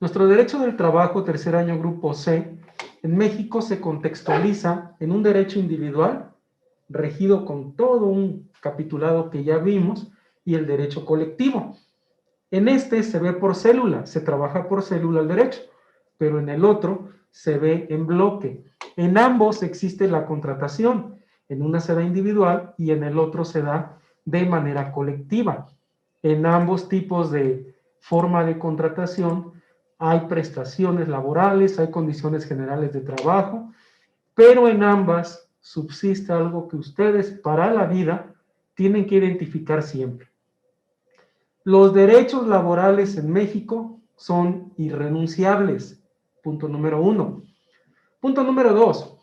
Nuestro derecho del trabajo, tercer año grupo C, en México se contextualiza en un derecho individual, regido con todo un capitulado que ya vimos, y el derecho colectivo. En este se ve por célula, se trabaja por célula el derecho, pero en el otro se ve en bloque. En ambos existe la contratación, en una se da individual y en el otro se da de manera colectiva. En ambos tipos de forma de contratación hay prestaciones laborales, hay condiciones generales de trabajo, pero en ambas subsiste algo que ustedes para la vida tienen que identificar siempre. Los derechos laborales en México son irrenunciables, punto número 1. Punto número 2.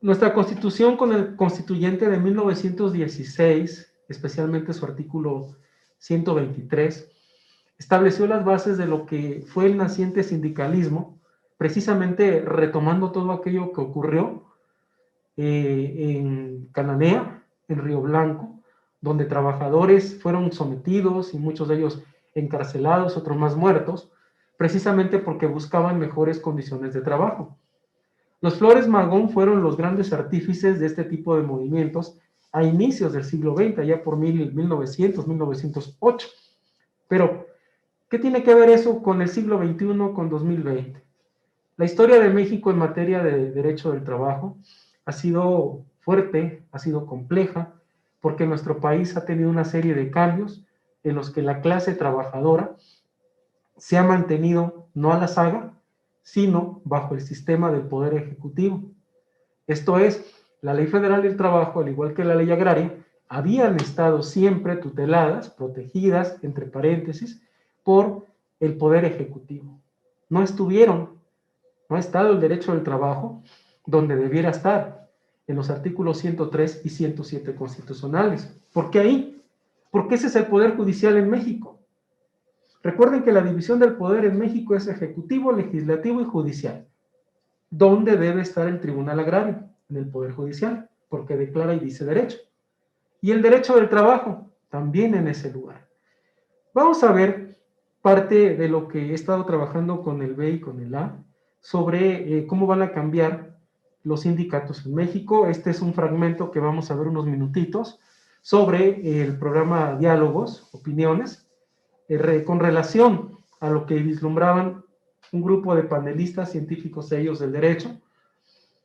Nuestra Constitución con el Constituyente de 1916, especialmente su artículo 123, estableció las bases de lo que fue el naciente sindicalismo, precisamente retomando todo aquello que ocurrió en Cananea, en Río Blanco, donde trabajadores fueron sometidos y muchos de ellos encarcelados, otros más muertos, precisamente porque buscaban mejores condiciones de trabajo. Los Flores Magón fueron los grandes artífices de este tipo de movimientos a inicios del siglo XX, allá por 1900, 1908. Pero, ¿qué tiene que ver eso con el siglo XXI, con 2020? La historia de México en materia de derecho del trabajo ha sido fuerte, ha sido compleja, porque nuestro país ha tenido una serie de cambios en los que la clase trabajadora se ha mantenido no a la saga, sino bajo el sistema del Poder Ejecutivo. Esto es, la Ley Federal del Trabajo, al igual que la Ley Agraria, habían estado siempre tuteladas, protegidas, entre paréntesis, por el Poder Ejecutivo. No ha estado el derecho del trabajo donde debiera estar, en los artículos 103 y 107 constitucionales. ¿Por qué ahí? Porque ese es el Poder Judicial en México. Recuerden que la división del poder en México es ejecutivo, legislativo y judicial. ¿Dónde debe estar el Tribunal Agrario? En el Poder Judicial, porque declara y dice derecho. Y el derecho del trabajo, también en ese lugar. Vamos a ver parte de lo que he estado trabajando con el B y con el A, sobre cómo van a cambiar los sindicatos en México. Este es un fragmento que vamos a ver unos minutitos sobre el programa Diálogos, Opiniones, con relación a lo que vislumbraban un grupo de panelistas científicos ellos del derecho,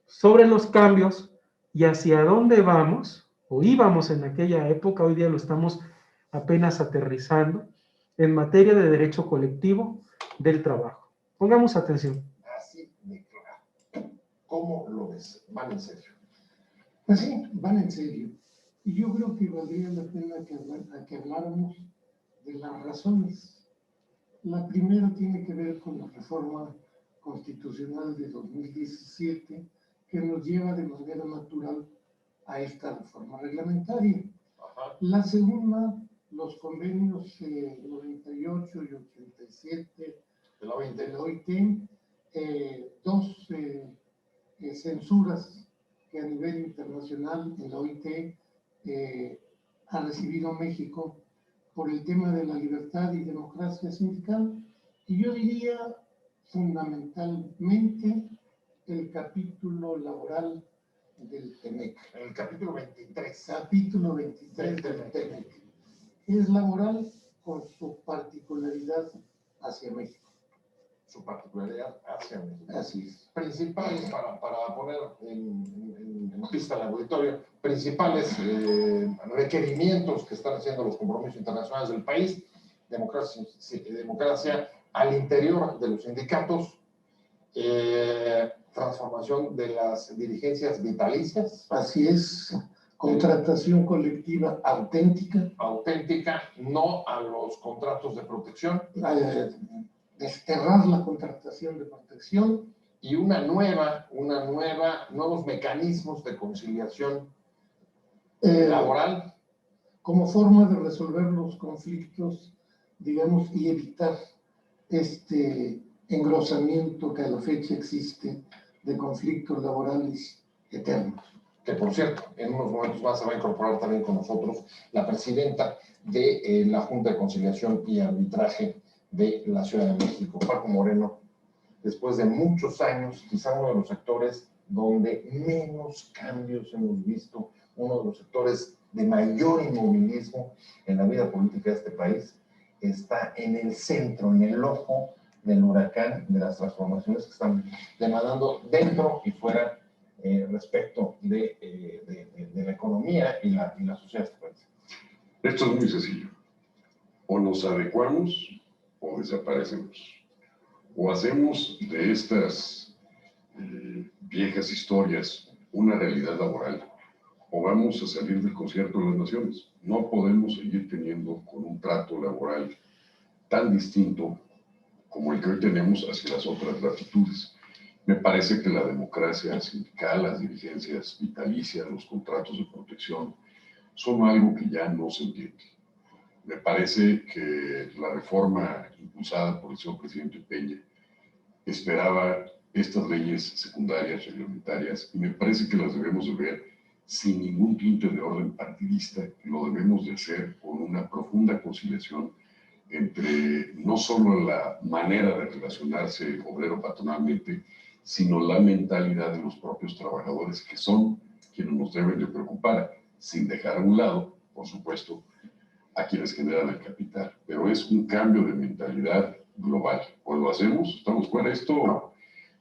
sobre los cambios y hacia dónde vamos, o íbamos en aquella época, hoy día lo estamos apenas aterrizando, en materia de derecho colectivo del trabajo. Pongamos atención. Así de claro. ¿Cómo lo ves? ¿Van en serio? Pues sí, van en serio. Y yo creo que valdría la pena que habláramos de las razones. La primera tiene que ver con la reforma constitucional de 2017, que nos lleva de manera natural a esta reforma reglamentaria. Ajá. La segunda, los convenios 98 y 87 De la OIT. de la OIT, dos censuras que a nivel internacional en la OIT ha recibido México por el tema de la libertad y democracia sindical, y yo diría fundamentalmente el capítulo laboral del TEMEC. El capítulo 23. Capítulo 23 del TEMEC. Es laboral con su particularidad hacia México. Su particularidad hacia México. Así es. Principales, para poner en pista al auditorio, principales requerimientos que están haciendo los compromisos internacionales del país: democracia al interior de los sindicatos, transformación de las dirigencias vitalicias. Así es. Contratación colectiva auténtica. Auténtica, no a los contratos de protección. Desterrar la contratación de protección. Y nuevos mecanismos de conciliación laboral. Como forma de resolver los conflictos, digamos, y evitar este engrosamiento que a la fecha existe de conflictos laborales eternos. Que, por cierto, en unos momentos más se va a incorporar también con nosotros la presidenta de la Junta de Conciliación y Arbitraje de la Ciudad de México. Paco Moreno, después de muchos años, quizá uno de los sectores donde menos cambios hemos visto, uno de los sectores de mayor inmovilismo en la vida política de este país, está en el centro, en el ojo del huracán de las transformaciones que están demandando dentro y fuera respecto de la economía y la sociedad de este país. Esto es muy sencillo. O nos adecuamos o desaparecemos. O hacemos de estas viejas historias una realidad laboral, o vamos a salir del concierto de las naciones. No podemos seguir teniendo con un trato laboral tan distinto como el que hoy tenemos hacia las otras latitudes. Me parece que la democracia sindical, las dirigencias vitalicias, los contratos de protección, son algo que ya no se entiende. Me parece que la reforma impulsada por el señor presidente Peña esperaba estas leyes secundarias, reglamentarias, y me parece que las debemos de ver sin ningún tinte de orden partidista, y lo debemos de hacer con una profunda conciliación entre no solo la manera de relacionarse obrero-patronalmente, sino la mentalidad de los propios trabajadores, que son quienes nos deben de preocupar, sin dejar a un lado, por supuesto, a quienes generan el capital. Pero es un cambio de mentalidad global. O lo hacemos, estamos fuera. Esto,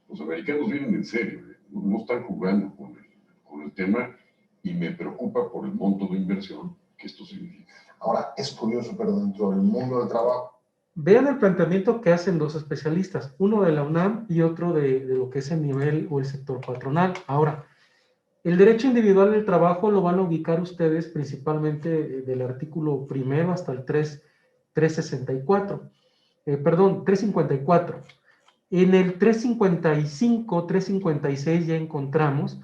los americanos vienen en serio, no están jugando con el tema, y me preocupa por el monto de inversión que esto significa. Ahora, es curioso, pero dentro del mundo del trabajo. Vean el planteamiento que hacen los especialistas, uno de la UNAM y otro de lo que es el nivel o el sector patronal. Ahora, el derecho individual del trabajo lo van a ubicar ustedes principalmente del artículo primero hasta el 364. 354. En el 355, 356 ya encontramos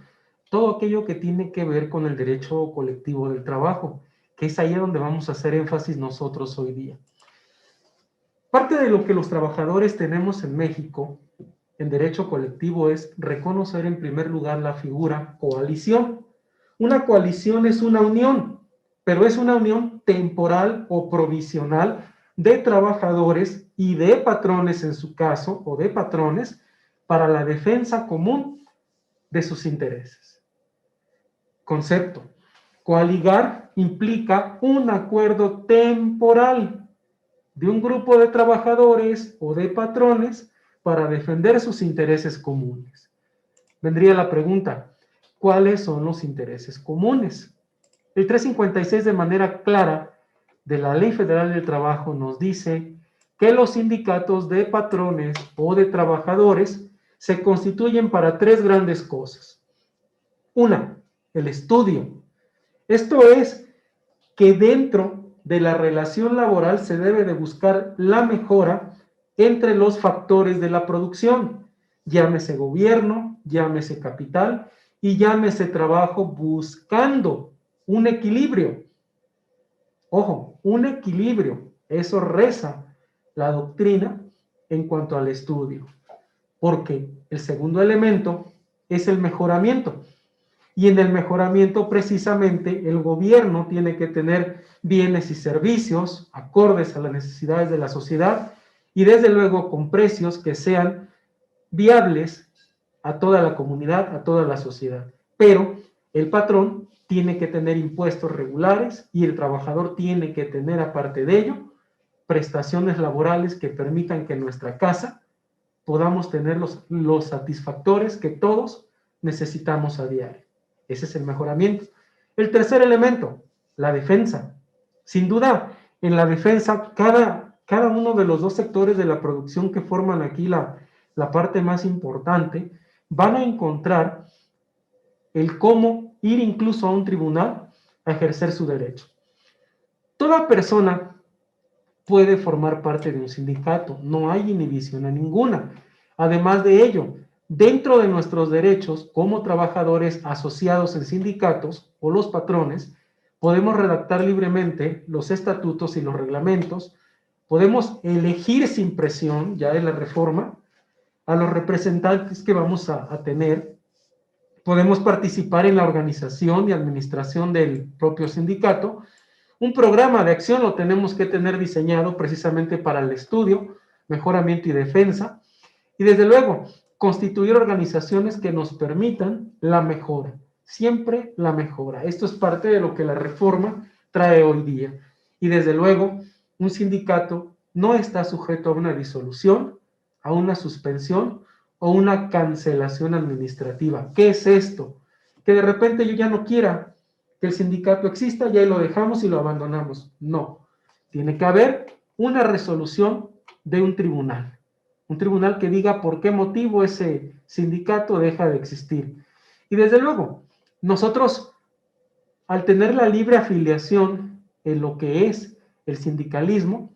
todo aquello que tiene que ver con el derecho colectivo del trabajo, que es ahí donde vamos a hacer énfasis nosotros hoy día. Parte de lo que los trabajadores tenemos en México en derecho colectivo es reconocer en primer lugar la figura coalición. Una coalición es una unión, pero es una unión temporal o provisional de trabajadores y de patrones en su caso, o de patrones, para la defensa común de sus intereses. Concepto. Coaligar implica un acuerdo temporal de un grupo de trabajadores o de patrones para defender sus intereses comunes. Vendría la pregunta, ¿cuáles son los intereses comunes? El 356 de manera clara de la Ley Federal del Trabajo nos dice que los sindicatos de patrones o de trabajadores se constituyen para tres grandes cosas. Una, el estudio. Esto es que dentro de la relación laboral se debe de buscar la mejora entre los factores de la producción, llámese gobierno, llámese capital y llámese trabajo, buscando un equilibrio. Ojo, un equilibrio, eso reza la doctrina en cuanto al estudio, porque el segundo elemento es el mejoramiento. Y en el mejoramiento, precisamente, el gobierno tiene que tener bienes y servicios acordes a las necesidades de la sociedad y, desde luego, con precios que sean viables a toda la comunidad, a toda la sociedad. Pero el patrón tiene que tener impuestos regulares y el trabajador tiene que tener, aparte de ello, prestaciones laborales que permitan que en nuestra casa podamos tener los satisfactores que todos necesitamos a diario. Ese es el mejoramiento. El tercer elemento, la defensa. Sin duda, en la defensa, cada uno de los dos sectores de la producción que forman aquí la parte más importante, van a encontrar el cómo ir incluso a un tribunal a ejercer su derecho. Toda persona puede formar parte de un sindicato, no hay inhibición a ninguna. Además de ello, dentro de nuestros derechos como trabajadores asociados en sindicatos o los patrones, podemos redactar libremente los estatutos y los reglamentos, podemos elegir sin presión, ya de la reforma, a los representantes que vamos a tener, podemos participar en la organización y administración del propio sindicato, Un programa de acción lo tenemos que tener diseñado precisamente para el estudio, mejoramiento y defensa. Y desde luego, constituir organizaciones que nos permitan la mejora, siempre la mejora. Esto es parte de lo que la reforma trae hoy día. Y desde luego, un sindicato no está sujeto a una disolución, a una suspensión o una cancelación administrativa. ¿Qué es esto? Que de repente yo ya no quiera que el sindicato exista, ya lo dejamos y lo abandonamos. No, tiene que haber una resolución de un tribunal que diga por qué motivo ese sindicato deja de existir. Y desde luego, nosotros, al tener la libre afiliación en lo que es el sindicalismo,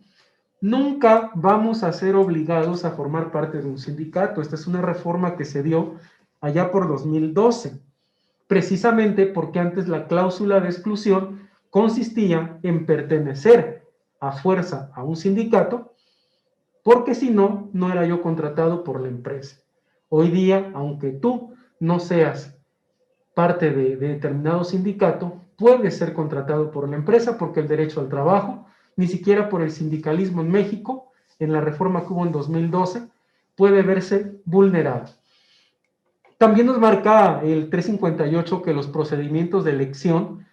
nunca vamos a ser obligados a formar parte de un sindicato. Esta es una reforma que se dio allá por 2012, precisamente porque antes la cláusula de exclusión consistía en pertenecer a fuerza a un sindicato, porque si no, no era yo contratado por la empresa. Hoy día, aunque tú no seas parte de determinado sindicato, puedes ser contratado por la empresa porque el derecho al trabajo, ni siquiera por el sindicalismo en México, en la reforma que hubo en 2012, puede verse vulnerado. También nos marca el 358 que los procedimientos de elección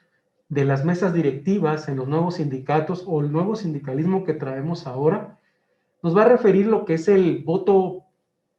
de las mesas directivas en los nuevos sindicatos o el nuevo sindicalismo que traemos ahora, nos va a referir lo que es el voto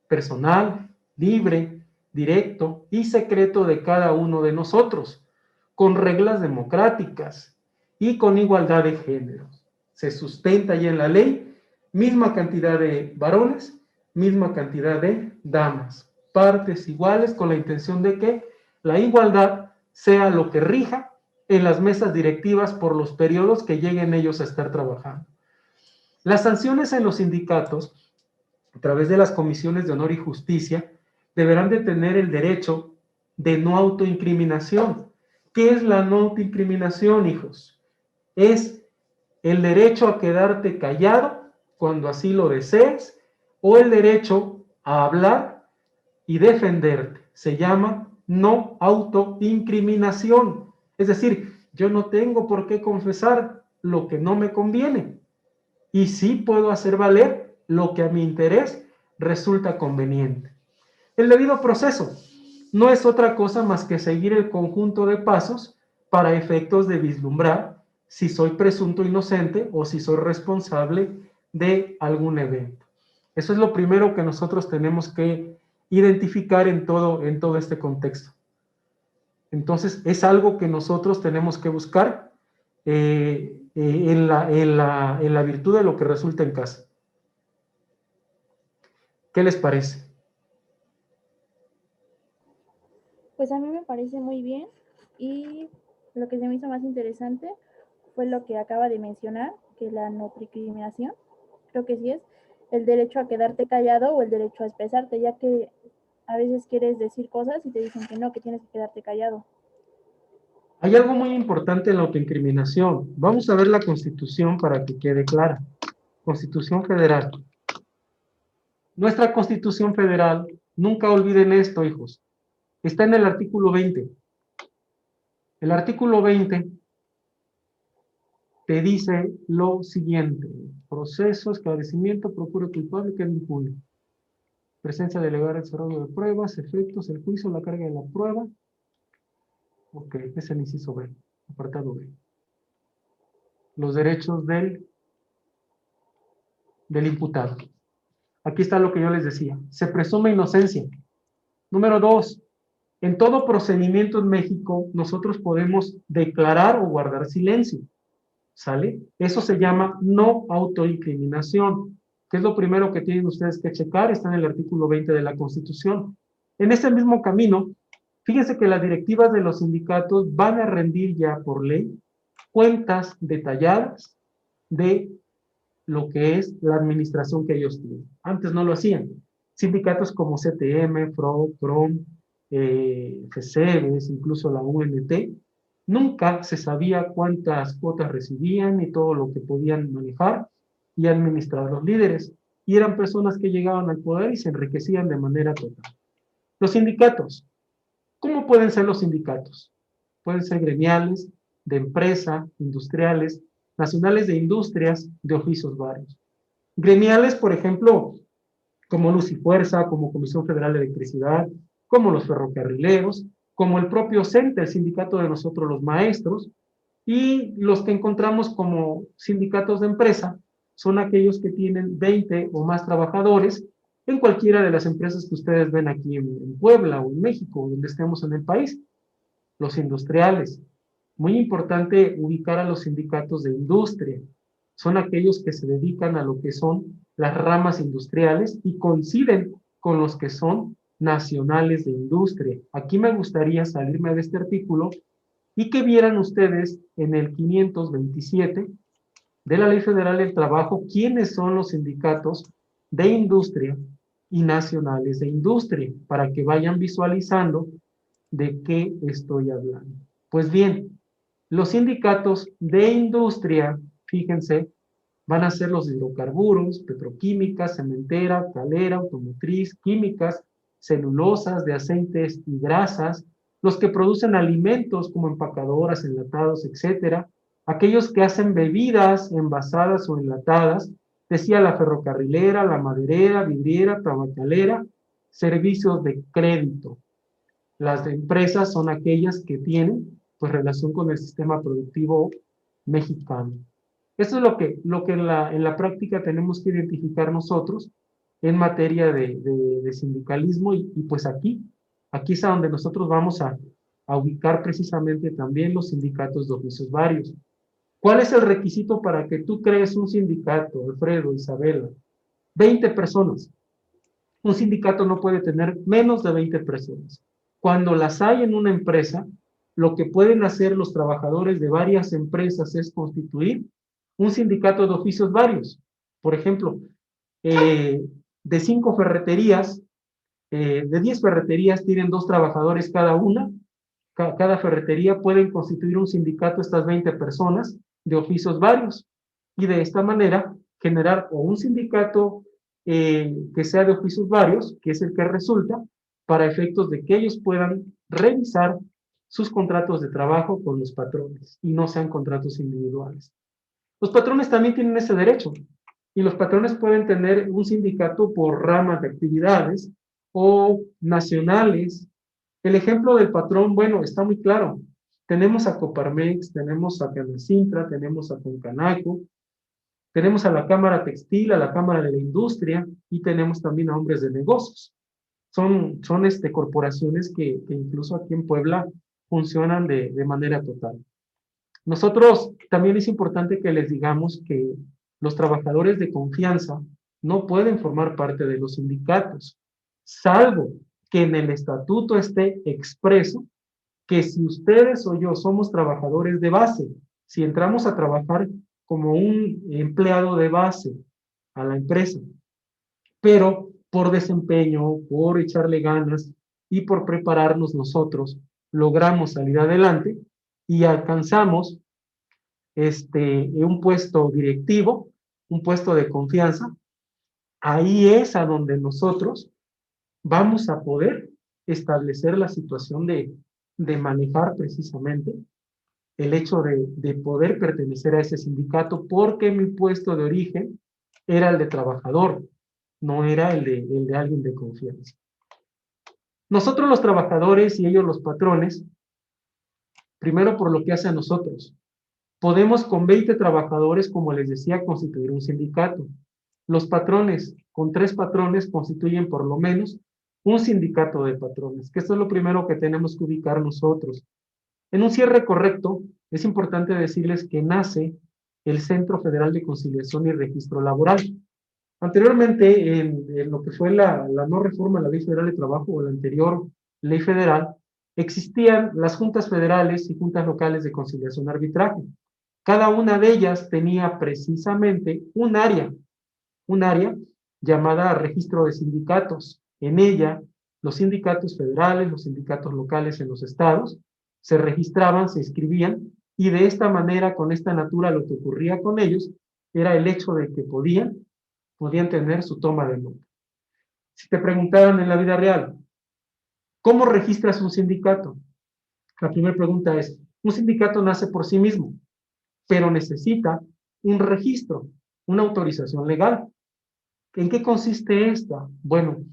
personal, libre, directo y secreto de cada uno de nosotros, con reglas democráticas y con igualdad de géneros. Se sustenta ya en la ley, misma cantidad de varones, misma cantidad de damas, partes iguales con la intención de que la igualdad sea lo que rija en las mesas directivas por los periodos que lleguen ellos a estar trabajando. Las sanciones en los sindicatos, a través de las comisiones de honor y justicia, deberán de tener el derecho de no autoincriminación. ¿Qué es la no autoincriminación, hijos? Es el derecho a quedarte callado cuando así lo desees o el derecho a hablar y defenderte. Se llama no autoincriminación. Es decir, yo no tengo por qué confesar lo que no me conviene y sí puedo hacer valer lo que a mi interés resulta conveniente. El debido proceso no es otra cosa más que seguir el conjunto de pasos para efectos de vislumbrar si soy presunto inocente o si soy responsable de algún evento. Eso es lo primero que nosotros tenemos que identificar en todo este contexto. Entonces, es algo que nosotros tenemos que buscar en la virtud de lo que resulta en casa. ¿Qué les parece? Pues a mí me parece muy bien y lo que se me hizo más interesante fue lo que acaba de mencionar, que la no discriminación, creo que sí es, el derecho a quedarte callado o el derecho a expresarte, ya que a veces quieres decir cosas y te dicen que no, que tienes que quedarte callado. Hay algo muy importante en la autoincriminación. Vamos a ver la Constitución para que quede clara. Constitución Federal. Nuestra Constitución Federal, nunca olviden esto, hijos, está en el artículo 20. El artículo 20 te dice lo siguiente: proceso, esclarecimiento, procura culpable, queda impune. Presencia de legal desarrollo de pruebas, efectos, el juicio, la carga de la prueba. Ok, es el inciso B, apartado B. Los derechos del imputado. Aquí está lo que yo les decía. Se presume inocencia. Número 2. En todo procedimiento en México, nosotros podemos declarar o guardar silencio. ¿Sale? Eso se llama no autoincriminación. ¿Qué es lo primero que tienen ustedes que checar? Está en el artículo 20 de la Constitución. En ese mismo camino, fíjense que las directivas de los sindicatos van a rendir ya por ley cuentas detalladas de lo que es la administración que ellos tienen. Antes no lo hacían. Sindicatos como CTM, FRO, CROM, FECEBES, incluso la UNT, nunca se sabía cuántas cuotas recibían ni todo lo que podían manejar y administrar los líderes. Y eran personas que llegaban al poder y se enriquecían de manera total. Los sindicatos. ¿Cómo pueden ser los sindicatos? Pueden ser gremiales, de empresa, industriales, nacionales de industrias, de oficios varios. Gremiales, por ejemplo, como Luz y Fuerza, como Comisión Federal de Electricidad, como los ferrocarrileros, como el propio CENTE, el sindicato de nosotros los maestros, y los que encontramos como sindicatos de empresa son aquellos que tienen 20 o más trabajadores en cualquiera de las empresas que ustedes ven aquí en Puebla o en México, donde estemos en el país. Los industriales. Muy importante ubicar a los sindicatos de industria. Son aquellos que se dedican a lo que son las ramas industriales y coinciden con los que son nacionales de industria. Aquí me gustaría salirme de este artículo y que vieran ustedes en el 527 de la Ley Federal del Trabajo quiénes son los sindicatos de industria y nacionales de industria, para que vayan visualizando de qué estoy hablando. Pues bien, los sindicatos de industria, fíjense, van a ser los de hidrocarburos, petroquímica, cementera, calera, automotriz, químicas, celulosas, de aceites y grasas, los que producen alimentos como empacadoras, enlatados, etcétera, aquellos que hacen bebidas envasadas o enlatadas, decía la ferrocarrilera, la maderera, vidriera, tabacalera, servicios de crédito. Las de empresas son aquellas que tienen pues relación con el sistema productivo mexicano. Eso es lo que en la práctica tenemos que identificar nosotros en materia de sindicalismo y pues aquí es a donde nosotros vamos a ubicar precisamente también los sindicatos de oficios varios. ¿Cuál es el requisito para que tú crees un sindicato, Alfredo, Isabela? 20 personas. Un sindicato no puede tener menos de 20 personas. Cuando las hay en una empresa, lo que pueden hacer los trabajadores de varias empresas es constituir un sindicato de oficios varios. Por ejemplo, de 5 ferreterías, de 10 ferreterías tienen 2 trabajadores cada una. Cada ferretería pueden constituir un sindicato estas 20 personas de oficios varios. Y de esta manera generar o un sindicato que sea de oficios varios, que es el que resulta, para efectos de que ellos puedan revisar sus contratos de trabajo con los patrones y no sean contratos individuales. Los patrones también tienen ese derecho y los patrones pueden tener un sindicato por ramas de actividades o nacionales. El ejemplo del patrón, bueno, está muy claro. Tenemos a Coparmex, tenemos a Canacintra, tenemos a Concanaco, tenemos a la Cámara Textil, a la Cámara de la Industria y tenemos también a hombres de negocios. Son corporaciones que incluso aquí en Puebla funcionan de manera total. Nosotros también es importante que les digamos que los trabajadores de confianza no pueden formar parte de los sindicatos, salvo que en el estatuto esté expreso que si ustedes o yo somos trabajadores de base, si entramos a trabajar como un empleado de base a la empresa, pero por desempeño, por echarle ganas y por prepararnos nosotros, logramos salir adelante y alcanzamos un puesto directivo, un puesto de confianza, ahí es a donde nosotros vamos a poder establecer la situación de manejar precisamente el hecho de poder pertenecer a ese sindicato porque mi puesto de origen era el de trabajador, no era el de alguien de confianza. Nosotros los trabajadores y ellos los patrones, primero por lo que hace a nosotros, podemos con 20 trabajadores, como les decía, constituir un sindicato. Los patrones, con 3 patrones, constituyen por lo menos un sindicato de patrones, que esto es lo primero que tenemos que ubicar nosotros. En un cierre correcto, es importante decirles que nace el Centro Federal de Conciliación y Registro Laboral. Anteriormente, en lo que fue la no reforma a la Ley Federal de Trabajo o la anterior Ley Federal, existían las juntas federales y juntas locales de conciliación y arbitraje. Cada una de ellas tenía precisamente un área llamada registro de sindicatos. En ella, los sindicatos federales, los sindicatos locales en los estados, se registraban, se inscribían, y de esta manera, con esta natura, lo que ocurría con ellos era el hecho de que podían tener su toma de nota. Si te preguntaran en la vida real, ¿cómo registras un sindicato? La primera pregunta es, Un sindicato nace por sí mismo, pero necesita un registro, una autorización legal. ¿En qué consiste esta? Bueno,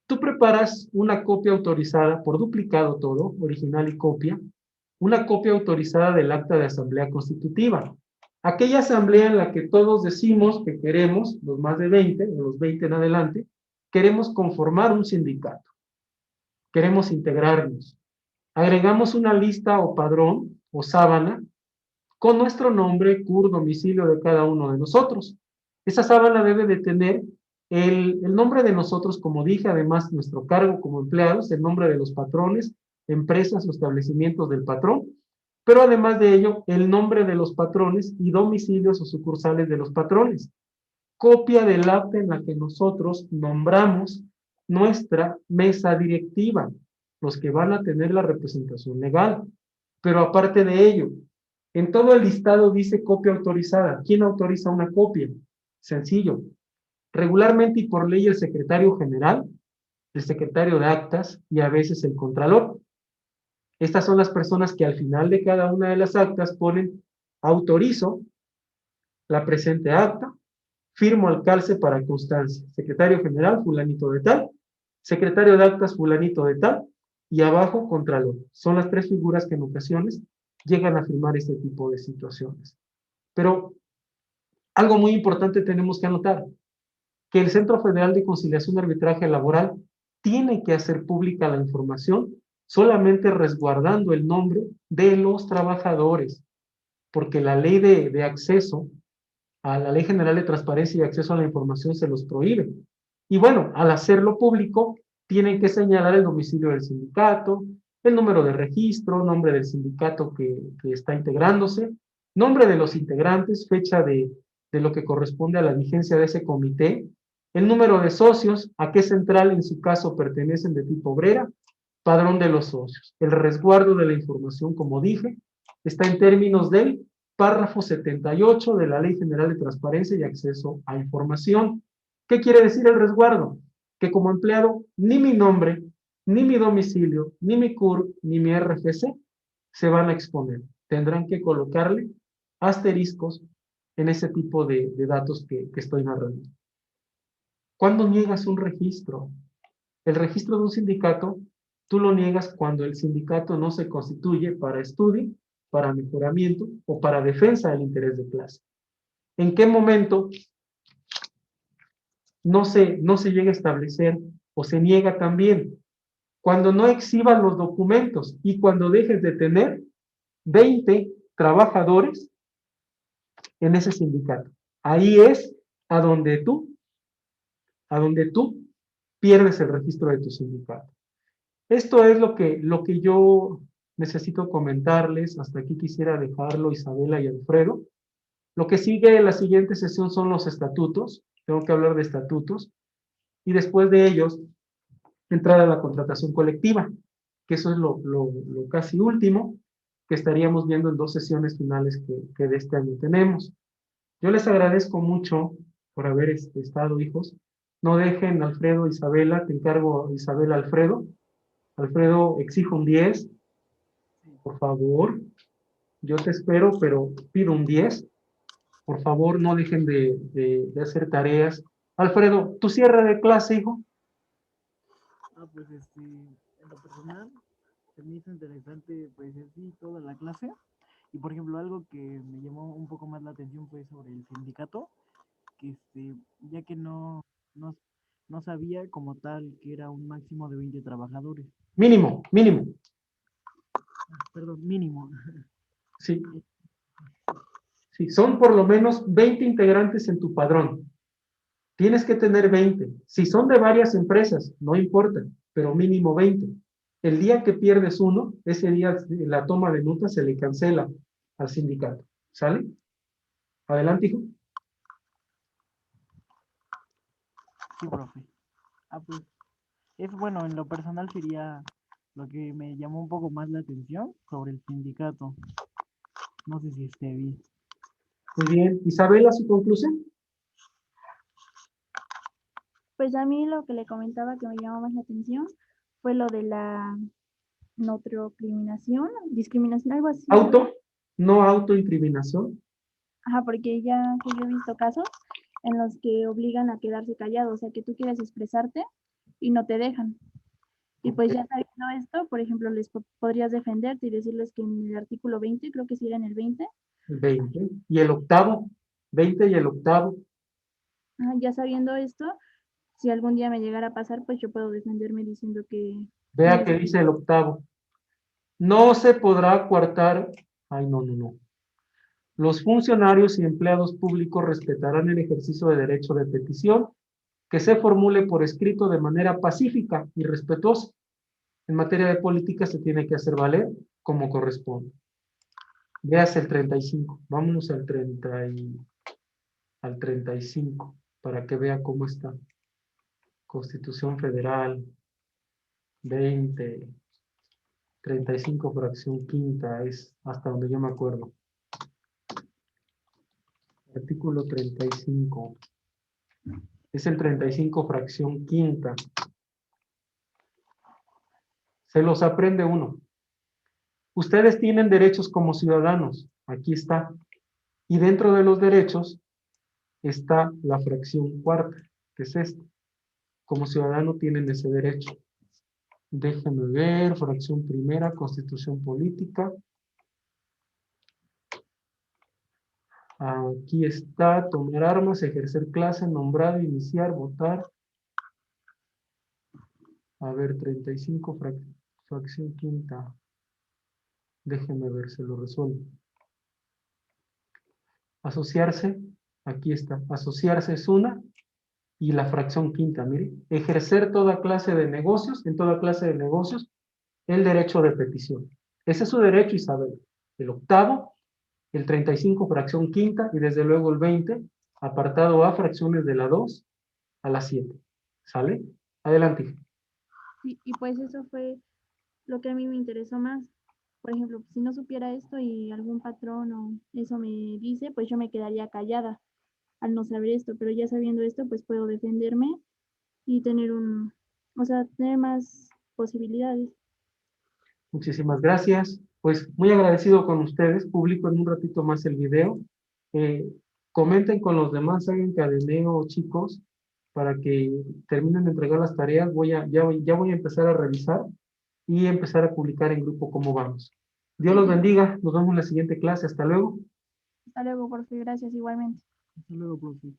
tú preparas una copia autorizada por duplicado todo, original y copia, una copia autorizada del acta de asamblea constitutiva. Aquella asamblea en la que todos decimos que queremos, los más de 20, o los 20 en adelante, queremos conformar un sindicato, queremos integrarnos. Agregamos una lista o padrón o sábana con nuestro nombre, CUR, domicilio de cada uno de nosotros. Esa sábana debe de tener el nombre de nosotros, como dije, además nuestro cargo como empleados, el nombre de los patrones, empresas o establecimientos del patrón, pero además de ello, el nombre de los patrones y domicilios o sucursales de los patrones. Copia del acta en la que nosotros nombramos nuestra mesa directiva, los que van a tener la representación legal. Pero aparte de ello, en todo el listado dice copia autorizada. ¿Quién autoriza una copia? Sencillo. Regularmente y por ley el secretario general, el secretario de actas y a veces el contralor. Estas son las personas que al final de cada una de las actas ponen autorizo la presente acta, firmo al calce para constancia. Secretario general, fulanito de tal, secretario de actas, fulanito de tal, y abajo, contralor. Son las tres figuras que en ocasiones llegan a firmar este tipo de situaciones. Pero algo muy importante tenemos que anotar, que el Centro Federal de Conciliación y Arbitraje Laboral tiene que hacer pública la información solamente resguardando el nombre de los trabajadores, porque la ley de acceso a la Ley General de Transparencia y Acceso a la Información se los prohíbe. Y bueno, al hacerlo público, tienen que señalar el domicilio del sindicato, el número de registro, nombre del sindicato que está integrándose, nombre de los integrantes, fecha de lo que corresponde a la vigencia de ese comité, el número de socios, a qué central en su caso pertenecen de tipo obrera, padrón de los socios. El resguardo de la información, como dije, está en términos del párrafo 78 de la Ley General de Transparencia y Acceso a Información. ¿Qué quiere decir el resguardo? Que como empleado, ni mi nombre, ni mi domicilio, ni mi CUR, ni mi RFC se van a exponer. Tendrán que colocarle asteriscos en ese tipo de datos que estoy narrando. ¿Cuándo niegas un registro? El registro de un sindicato, tú lo niegas cuando el sindicato no se constituye para estudio, para mejoramiento o para defensa del interés de clase. ¿En qué momento no se llega a establecer o se niega también? Cuando no exhiban los documentos y cuando dejes de tener 20 trabajadores en ese sindicato. Ahí es a donde tú pierdes el registro de tu sindicato. Esto es lo que yo necesito comentarles. Hasta aquí quisiera dejarlo, Isabela y Alfredo. Lo que sigue en la siguiente sesión son los estatutos. Tengo que hablar de estatutos. Y después de ellos, entrar a la contratación colectiva, que eso es lo casi último que estaríamos viendo en 2 sesiones finales que de este año tenemos. Yo les agradezco mucho por haber estado, hijos. No dejen, Alfredo, Isabela, te encargo, Isabela, Alfredo. Alfredo, exijo un 10, por favor. Yo te espero, pero pido un 10. Por favor, no dejen de hacer tareas. Alfredo, ¿tu cierre de clase, hijo? Pues en lo personal, se me hizo interesante, pues sí, toda la clase. Y por ejemplo, algo que me llamó un poco más la atención fue sobre el sindicato, que ya que no sabía como tal que era un máximo de 20 trabajadores. Mínimo, mínimo. Perdón, mínimo. Sí. Sí, son por lo menos 20 integrantes en tu padrón. Tienes que tener 20. Si son de varias empresas, no importa, pero mínimo 20. El día que pierdes uno, ese día la toma de nota se le cancela al sindicato. ¿Sale? Adelante, hijo. Sí, profe. Pues es bueno, en lo personal sería lo que me llamó un poco más la atención sobre el sindicato. No sé si esté bien. Muy bien. Isabela, su conclusión. Pues a mí lo que le comentaba que me llamó más la atención fue lo de discriminación, algo así. No autoincriminación. Ajá, porque ya que yo he visto casos en los que obligan a quedarse callados, o sea, que tú quieres expresarte y no te dejan. Y pues ya sabiendo esto, por ejemplo, podrías defenderte y decirles que en el artículo 20, creo que sí era en el 20. 20. Y el octavo, 20 y el octavo. Ya sabiendo esto, si algún día me llegara a pasar, pues yo puedo defenderme diciendo que... Vea que dice el octavo. No se podrá coartar. Ay, no. Los funcionarios y empleados públicos respetarán el ejercicio de derecho de petición que se formule por escrito de manera pacífica y respetuosa. En materia de política se tiene que hacer valer como corresponde. Veas el 35. Vámonos al 35 para que vea cómo está. Constitución Federal 20, 35 fracción quinta es hasta donde yo me acuerdo. Artículo 35. Es el 35 fracción quinta. Se los aprende uno. Ustedes tienen derechos como ciudadanos. Aquí está. Y dentro de los derechos está la fracción cuarta, que es esta. Como ciudadano tienen ese derecho. Déjenme ver, fracción primera, constitución política. Aquí está, tomar armas, ejercer clase, nombrar, iniciar, votar. A ver, 35, fracción quinta. Déjenme ver, se lo resuelvo. Asociarse, aquí está. Asociarse es una. Y la fracción quinta, mire. Ejercer toda clase de negocios, en toda clase de negocios, el derecho de petición. Ese es su derecho, Isabel. El octavo, el 35, fracción quinta, y desde luego el 20, apartado A, fracciones de la 2 a la 7. ¿Sale? Adelante. Sí, y pues eso fue lo que a mí me interesó más. Por ejemplo, si no supiera esto y algún patrón o eso me dice, pues yo me quedaría callada al no saber esto, pero ya sabiendo esto, pues puedo defenderme y tener tener más posibilidades. Muchísimas gracias. Pues muy agradecido con ustedes. Publico en un ratito más el video. Comenten con los demás, hagan cadeneo, chicos, para que terminen de entregar las tareas. Ya voy a empezar a revisar y empezar a publicar en grupo cómo vamos. Dios los bendiga. Nos vemos en la siguiente clase. Hasta luego. Hasta luego, profe. Gracias igualmente. Hasta luego, profe.